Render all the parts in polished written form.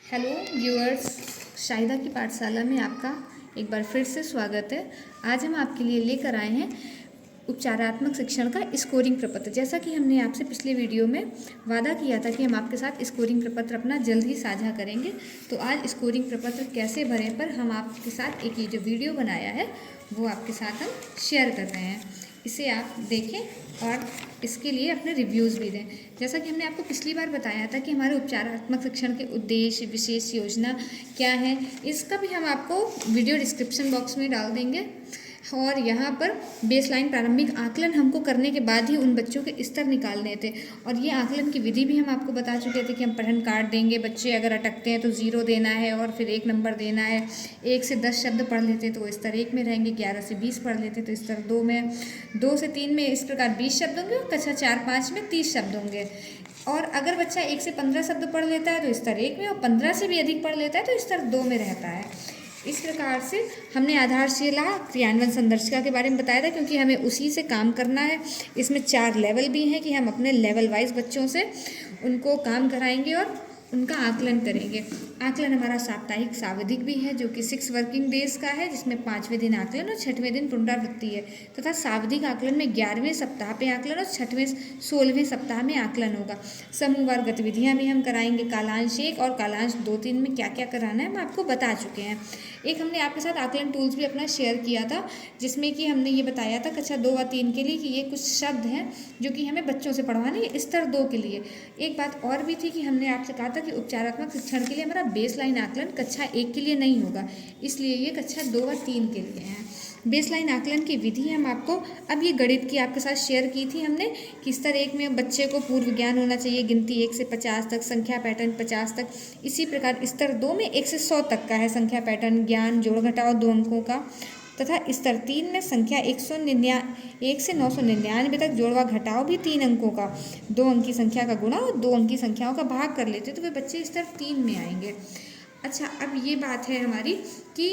Hello viewers, Shahida की पाठशाला में आपका एक बार फिर से स्वागत है। आज हम आपके लिए लेकर आए हैं उपचारात्मक शिक्षण का स्कोरिंग प्रपत्र। जैसा कि हमने आपसे पिछले वीडियो में वादा किया था कि हम आपके साथ स्कोरिंग प्रपत्र अपना जल्द ही साझा करेंगे, तो आज स्कोरिंग प्रपत्र कैसे भरें पर हम आपके साथ एक ये जो वीडियो बनाया है वो आपके साथ हम शेयर कर रहे हैं। इसे आप देखें और इसके लिए अपने रिव्यूज़ भी दें। जैसा कि हमने आपको पिछली बार बताया था कि हमारे उपचारात्मक शिक्षण के उद्देश्य, विशेष योजना क्या है, इसका भी हम आपको वीडियो डिस्क्रिप्शन बॉक्स में डाल देंगे। और यहाँ पर बेसलाइन प्रारंभिक आकलन हमको करने के बाद ही उन बच्चों के स्तर निकालने थे, और ये आकलन की विधि भी हम आपको बता चुके थे कि हम पठन कार्ड देंगे, बच्चे अगर अटकते हैं तो 0 देना है और फिर 1 नंबर देना है। 1 से 10 शब्द पढ़ लेते हैं तो वो स्तर 1 में रहेंगे, 11 से 20 पढ़ लेते हैं तो स्तर 2 में, 2 से 3 में इस प्रकार 20 शब्द होंगे और कक्षा 4-5 में 30 शब्द होंगे। और अगर बच्चा 1 से 15 शब्द पढ़ लेता है तो स्तर 1 में, और 15 से भी अधिक पढ़ लेता है तो स्तर 2 में रहता है। इस प्रकार से हमने आधारशिला क्रियान्वयन संदर्शिका के बारे में बताया था, क्योंकि हमें उसी से काम करना है। इसमें 4 लेवल भी हैं कि हम अपने लेवल वाइज बच्चों से उनको काम कराएंगे और उनका आकलन करेंगे। आकलन हमारा साप्ताहिक सावधिक भी है जो कि 6 वर्किंग डेज का है, जिसमें 5वें दिन आकलन और 6वें दिन पुनरावृत्ति है, तथा सावधिक आकलन में 11वें सप्ताह पे आकलन और 16वें सप्ताह में आकलन होगा। समूहवार गतिविधियां भी हम कराएंगे। कालांश 1 और कालांश 2-3 में क्या क्या कराना है हम आपको बता चुके हैं। एक हमने आपके साथ आकलन टूल्स भी अपना शेयर किया था, जिसमें कि हमने ये बताया था कक्षा 2 व 3 के लिए कि ये कुछ शब्द हैं जो कि हमें बच्चों से पढ़वाने हैं स्तर 2 के लिए। एक बात और भी थी कि हमने आपसे कहा था कि उपचारात्मक शिक्षण के लिए हमारा बेसलाइन आकलन कक्षा 1 के लिए नहीं होगा, इसलिए ये कक्षा 2 व 3 के लिए है। बेसलाइन आकलन की विधि हम आपको अब ये गणित की आपके साथ शेयर की थी हमने कि स्तर 1 में बच्चे को पूर्व ज्ञान होना चाहिए, गिनती 1 से 50 तक, संख्या पैटर्न 50 तक। इसी प्रकार स्तर 2 में 1 से 100 तक का है संख्या पैटर्न, ज्ञान, जोड़ घटाव 2 अंकों का। तथा स्तर 3 में संख्या 1 से 999 तक, जोड़वा घटाव भी 3 अंकों का, 2 अंक की संख्या का गुणा और 2 अंक की संख्याओं का भाग कर लेते तो वे बच्चे स्तर 3 में आएंगे। अच्छा, अब ये बात है हमारी कि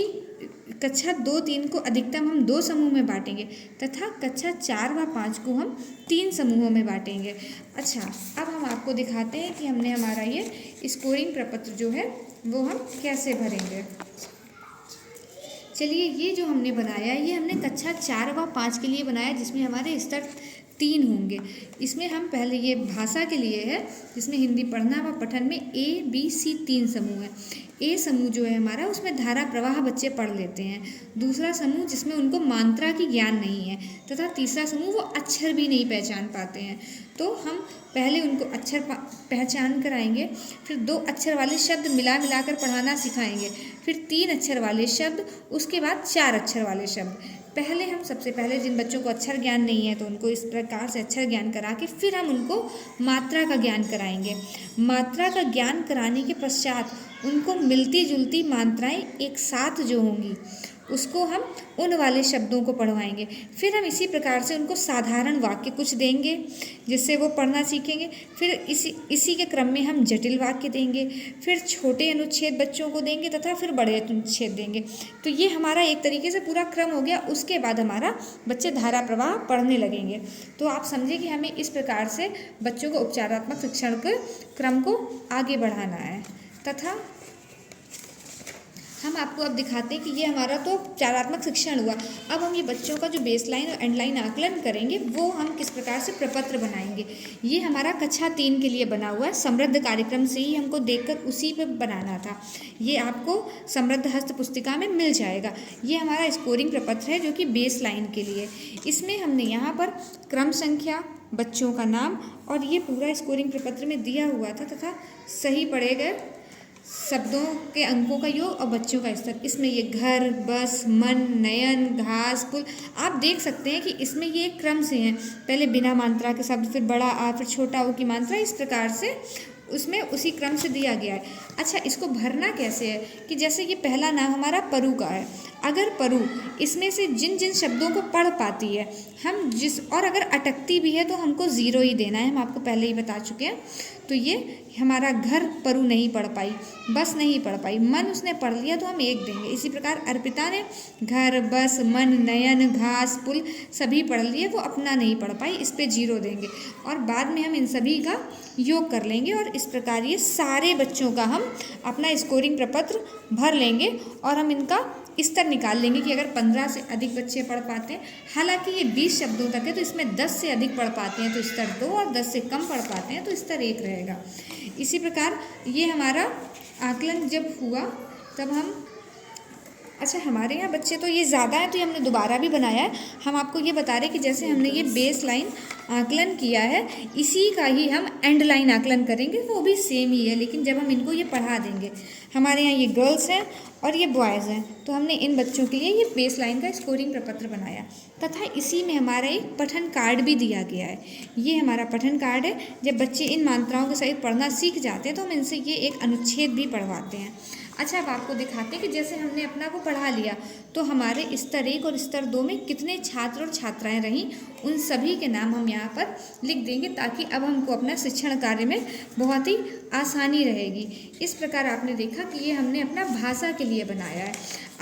कक्षा 2-3 को अधिकतम हम 2 समूह में बांटेंगे तथा कक्षा 4 व 5 को हम 3 समूहों में बांटेंगे। अच्छा, अब हम आपको दिखाते हैं कि हमने हमारा ये स्कोरिंग प्रपत्र जो है वो हम कैसे भरेंगे। चलिए, ये जो हमने बनाया है ये हमने कक्षा 4 व 5 के लिए बनाया, जिसमें हमारे स्तर 3 होंगे। इसमें हम पहले ये भाषा के लिए है, जिसमें हिंदी पढ़ना व पठन में A, B, C 3 समूह है। ए समूह जो है हमारा, उसमें धारा प्रवाह बच्चे पढ़ लेते हैं। दूसरा समूह जिसमें उनको मात्रा की ज्ञान नहीं है, तथा तीसरा समूह वो अक्षर भी नहीं पहचान पाते हैं। तो हम पहले उनको अक्षर पहचान कराएंगे, फिर 2 अक्षर वाले शब्द मिला कर पढ़ाना सिखाएंगे, फिर 3 अक्षर वाले शब्द, उसके बाद 4 अक्षर वाले शब्द। सबसे पहले जिन बच्चों को अक्षर ज्ञान नहीं है तो उनको इस प्रकार से अक्षर ज्ञान करा के फिर हम उनको मात्रा का ज्ञान कराएंगे। मात्रा का ज्ञान कराने के पश्चात उनको मिलती जुलती मात्राएं एक साथ जो होंगी उसको हम उन वाले शब्दों को पढ़वाएंगे। फिर हम इसी प्रकार से उनको साधारण वाक्य कुछ देंगे जिससे वो पढ़ना सीखेंगे। फिर इसी के क्रम में हम जटिल वाक्य देंगे, फिर छोटे अनुच्छेद बच्चों को देंगे तथा फिर बड़े अनुच्छेद देंगे। तो ये हमारा एक तरीके से पूरा क्रम हो गया। उसके बाद हमारा बच्चे धारा प्रवाह पढ़ने लगेंगे। तो आप समझे कि हमें इस प्रकार से बच्चों को उपचारात्मक शिक्षण के क्रम को आगे बढ़ाना है। तथा हम आपको अब दिखाते हैं कि ये हमारा तो उपचारात्मक शिक्षण हुआ। अब हम ये बच्चों का जो बेसलाइन और एंडलाइन आकलन करेंगे वो हम किस प्रकार से प्रपत्र बनाएंगे। ये हमारा कक्षा 3 के लिए बना हुआ है। समृद्ध कार्यक्रम से ही हमको देखकर उसी पे बनाना था। ये आपको समृद्ध हस्त पुस्तिका में मिल जाएगा। ये हमारा स्कोरिंग प्रपत्र है जो कि बेसलाइन के लिए। इसमें हमने यहाँ पर क्रम संख्या, बच्चों का नाम और ये पूरा स्कोरिंग प्रपत्र में दिया हुआ था, तथा सही पढ़े गए शब्दों के अंकों का योग और बच्चों का स्तर। इसमें ये घर, बस, मन, नयन, घास, पुल, आप देख सकते हैं कि इसमें ये एक क्रम से हैं। पहले बिना मात्रा के शब्द, फिर बड़ा आ, फिर छोटा ऊ की मात्रा, इस प्रकार से उसमें उसी क्रम से दिया गया है। अच्छा, इसको भरना कैसे है कि जैसे ये पहला नाम हमारा परू का है। अगर परु इसमें से जिन जिन शब्दों को पढ़ पाती है हम और अगर अटकती भी है तो हमको 0 ही देना है, हम आपको पहले ही बता चुके हैं। तो ये हमारा घर परु नहीं पढ़ पाई, बस नहीं पढ़ पाई, मन उसने पढ़ लिया तो हम 1 देंगे। इसी प्रकार अर्पिता ने घर, बस, मन, नयन, घास, पुल सभी पढ़ लिए, वो अपना नहीं पढ़ पाई, इस पे 0 देंगे। और बाद में हम इन सभी का योग कर लेंगे और इस प्रकार ये सारे बच्चों का हम अपना स्कोरिंग प्रपत्र भर लेंगे और हम इनका स्तर निकाल लेंगे कि अगर 15 से अधिक बच्चे पढ़ पाते हैं, हालांकि ये 20 शब्दों तक है तो इसमें 10 से अधिक पढ़ पाते हैं तो स्तर 2 और 10 से कम पढ़ पाते हैं तो स्तर 1 रहेगा। इसी प्रकार ये हमारा आकलन जब हुआ तब हम अच्छा हमारे यहाँ बच्चे तो ये ज़्यादा है तो ये हमने दोबारा भी बनाया है। हम आपको ये बता रहे हैं कि जैसे हमने ये बेस लाइन आकलन किया है इसी का ही हम एंड लाइन आकलन करेंगे, वो भी सेम ही है, लेकिन जब हम इनको ये पढ़ा देंगे। हमारे यहाँ ये गर्ल्स हैं और ये बॉयज़ हैं तो हमने इन बच्चों के लिए ये बेस लाइन का स्कोरिंग प्रपत्र बनाया तथा इसी में हमारा एक पठन कार्ड भी दिया गया है। ये हमारा पठन कार्ड है, जब बच्चे इन मात्राओं के सहित पढ़ना सीख जाते हैं तो हम इनसे ये एक अनुच्छेद भी पढ़वाते हैं। अच्छा अब आपको दिखाते हैं कि जैसे हमने अपना को पढ़ा लिया तो हमारे स्तर 1 और स्तर 2 में कितने छात्र और छात्राएं रहीं, उन सभी के नाम हम यहाँ पर लिख देंगे ताकि अब हमको अपना शिक्षण कार्य में बहुत ही आसानी रहेगी। इस प्रकार आपने देखा कि ये हमने अपना भाषा के लिए बनाया है।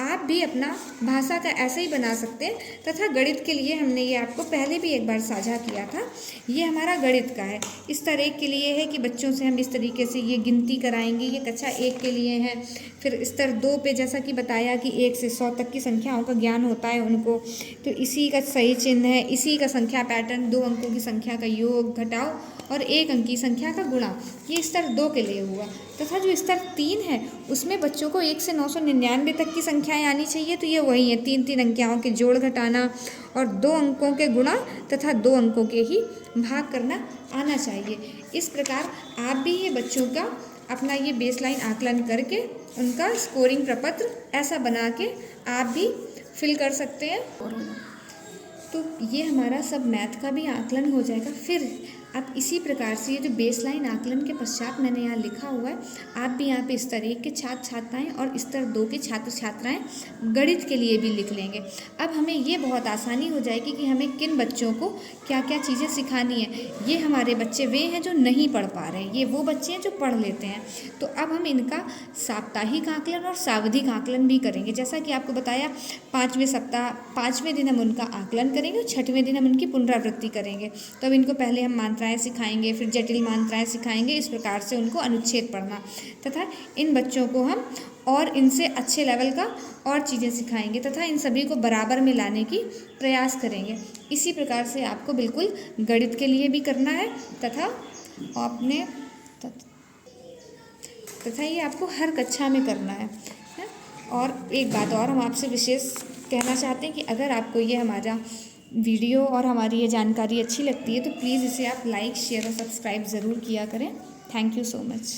आप भी अपना भाषा का ऐसे ही बना सकते हैं। तथा गणित के लिए हमने ये आपको पहले भी एक बार साझा किया था। ये हमारा गणित का है। स्तर 1 के लिए है कि बच्चों से हम इस तरीके से ये गिनती कराएंगे, ये कक्षा 1 के लिए है। फिर स्तर 2 पे जैसा कि बताया कि 1 से 100 तक की संख्याओं का ज्ञान होता है उनको, तो इसी का सही चिन्ह है, इसी का संख्या पैटर्न, 2 अंकों की संख्या का योग घटाव और 1 अंक की संख्या का गुणा, ये स्तर 2 के लिए हुआ। तथा जो स्तर 3 है उसमें बच्चों को 1 से 999 तक की संख्याएं आनी चाहिए, तो ये वही है 3 अंकियाओं के जोड़ घटाना और 2 अंकों के गुणा तथा 2 अंकों के ही भाग करना आना चाहिए। इस प्रकार आप भी ये बच्चों का अपना ये बेसलाइन आकलन करके उनका स्कोरिंग प्रपत्र ऐसा बना के आप भी फिल कर सकते हैं। तो ये हमारा सब मैथ का भी आकलन हो जाएगा। फिर आप इसी प्रकार से ये जो बेसलाइन आकलन के पश्चात मैंने यहाँ लिखा हुआ है, आप भी यहाँ पे स्तर 1 के छात्र छात्राएँ और स्तर 2 के छात्र छात्राएँ गणित के लिए भी लिख लेंगे। अब हमें ये बहुत आसानी हो जाएगी कि हमें किन बच्चों को क्या क्या चीज़ें सिखानी है। ये हमारे बच्चे वे हैं जो नहीं पढ़ पा रहे हैं, ये वो बच्चे हैं जो पढ़ लेते हैं। तो अब हम इनका साप्ताहिक आकलन और सावधिक आकलन भी करेंगे। जैसा कि आपको बताया 5वें सप्ताह 5वें दिन हम उनका आकलन करेंगे और 6वें दिन हम उनकी पुनरावृत्ति करेंगे। तो अब इनको पहले हम मात्राएं सिखाएंगे, फिर जटिल मात्राएं सिखाएंगे, इस प्रकार से उनको अनुच्छेद पढ़ना तथा इन बच्चों को हम और इनसे अच्छे लेवल का और चीज़ें सिखाएंगे तथा इन सभी को बराबर में लाने की प्रयास करेंगे। इसी प्रकार से आपको बिल्कुल गणित के लिए भी करना है तथा आपने तथा ये आपको हर कक्षा में करना है। और एक बात और हम आपसे विशेष कहना चाहते हैं कि अगर आपको ये हमारा वीडियो और हमारी ये जानकारी अच्छी लगती है तो प्लीज़ इसे आप लाइक, शेयर और सब्सक्राइब ज़रूर किया करें। Thank you so much.